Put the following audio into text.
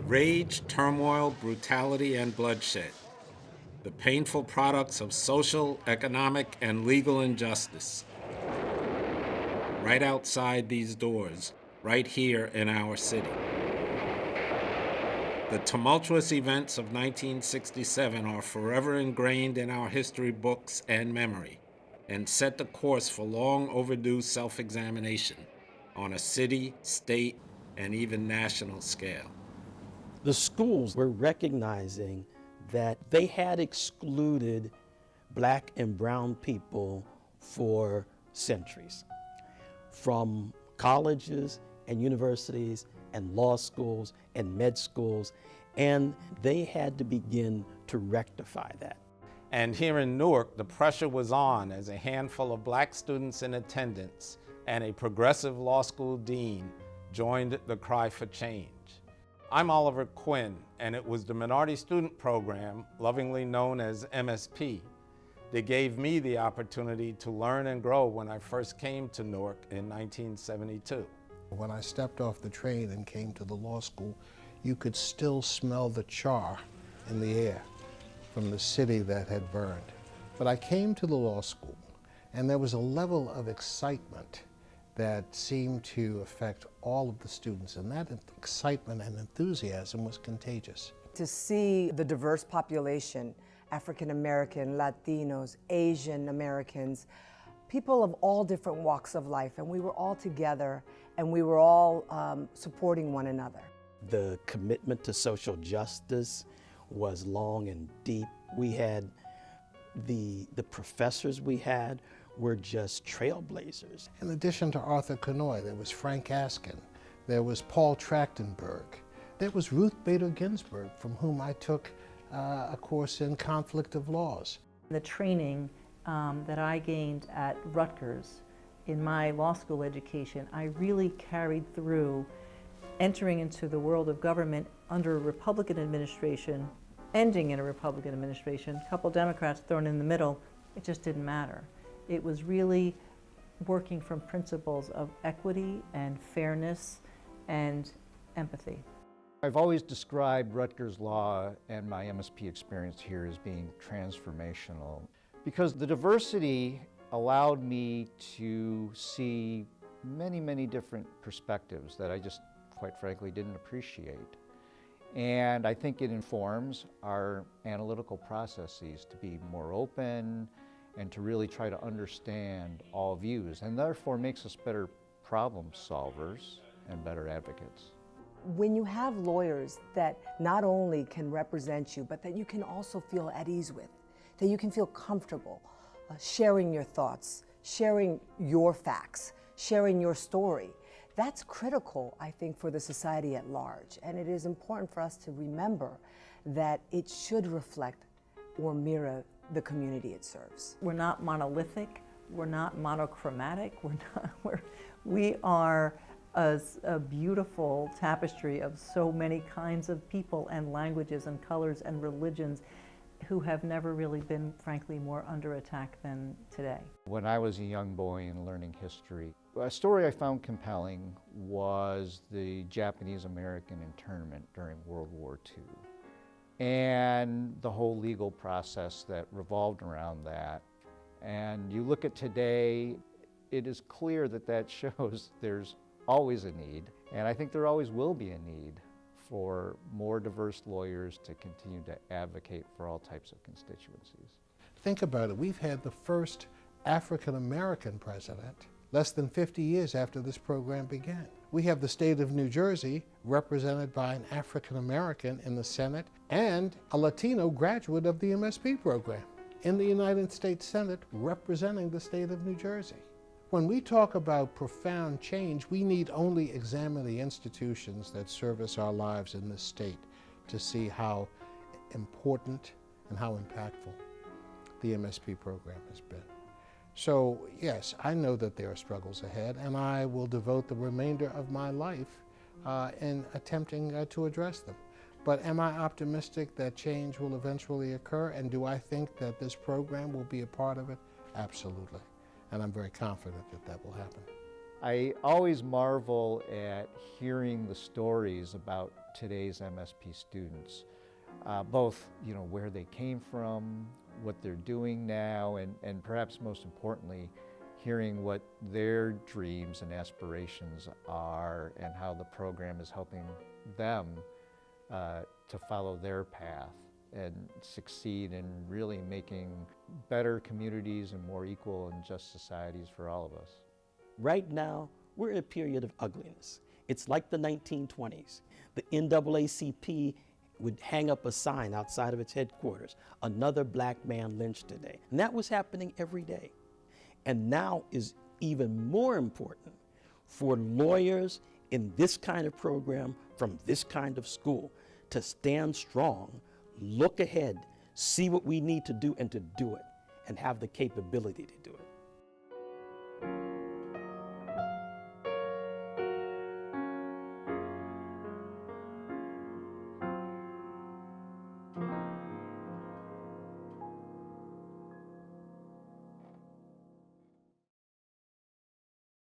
Rage, turmoil, brutality, and bloodshed. The painful products of social, economic, and legal injustice. Right outside these doors, right here in our city. The tumultuous events of 1967 are forever ingrained in our history books and memory, and set the course for long overdue self-examination on a city, state, and even national scale. The schools were recognizing that they had excluded black and brown people for centuries, from colleges and universities and law schools and med schools, and they had to begin to rectify that. And here in Newark, the pressure was on as a handful of black students in attendance and a progressive law school dean joined the cry for change. I'm Oliver Quinn, and it was the Minority Student Program, lovingly known as MSP, that gave me the opportunity to learn and grow when I first came to Newark in 1972. When I stepped off the train and came to the law school, you could still smell the char in the air from the city that had burned. But I came to the law school, and there was a level of excitement that seemed to affect all of the students, and that excitement and enthusiasm was contagious. To see the diverse population, African American, Latinos, Asian Americans, people of all different walks of life, and we were all together and we were all supporting one another. The commitment to social justice was long and deep. We had the professors we had were just trailblazers. In addition to Arthur Kanoy, there was Frank Askin, there was Paul Trachtenberg, there was Ruth Bader Ginsburg, from whom I took a course in conflict of laws. The training that I gained at Rutgers in my law school education, I really carried through entering into the world of government under a Republican administration, ending in a Republican administration, a couple Democrats thrown in the middle. It just didn't matter. It was really working from principles of equity and fairness and empathy. I've always described Rutgers Law and my MSP experience here as being transformational because the diversity allowed me to see many, many different perspectives that I just, quite frankly, didn't appreciate. And I think it informs our analytical processes to be more open and to really try to understand all views, and therefore makes us better problem solvers and better advocates. When you have lawyers that not only can represent you, but that you can also feel at ease with, that you can feel comfortable sharing your thoughts, sharing your facts, sharing your story, that's critical, I think, for the society at large. And it is important for us to remember that it should reflect or mirror the community it serves. We're not monolithic, we're not monochromatic, we are a beautiful tapestry of so many kinds of people and languages and colors and religions who have never really been, frankly, more under attack than today. When I was a young boy and learning history, a story I found compelling was the Japanese-American internment during World War II. And the whole legal process that revolved around that. And you look at today, it is clear that that shows there's always a need, and I think there always will be a need for more diverse lawyers to continue to advocate for all types of constituencies. Think about it, we've had the first African American president less than 50 years after this program began. We have the state of New Jersey represented by an African American in the Senate and a Latino graduate of the MSP program in the United States Senate representing the state of New Jersey. When we talk about profound change, we need only examine the institutions that service our lives in this state to see how important and how impactful the MSP program has been. So yes, I know that there are struggles ahead, and I will devote the remainder of my life in attempting to address them. But am I optimistic that change will eventually occur, and do I think that this program will be a part of it? Absolutely. And I'm very confident that that will happen. I always marvel at hearing the stories about today's MSP students, both where they came from, what they're doing now, and perhaps most importantly, hearing what their dreams and aspirations are and how the program is helping them to follow their path and succeed in really making better communities and more equal and just societies for all of us. Right now, we're in a period of ugliness. It's like the 1920s. The NAACP would hang up a sign outside of its headquarters, "Another black man lynched today." And that was happening every day. And now is even more important for lawyers in this kind of program from this kind of school to stand strong, look ahead, see what we need to do and to do it, and have the capability to do it.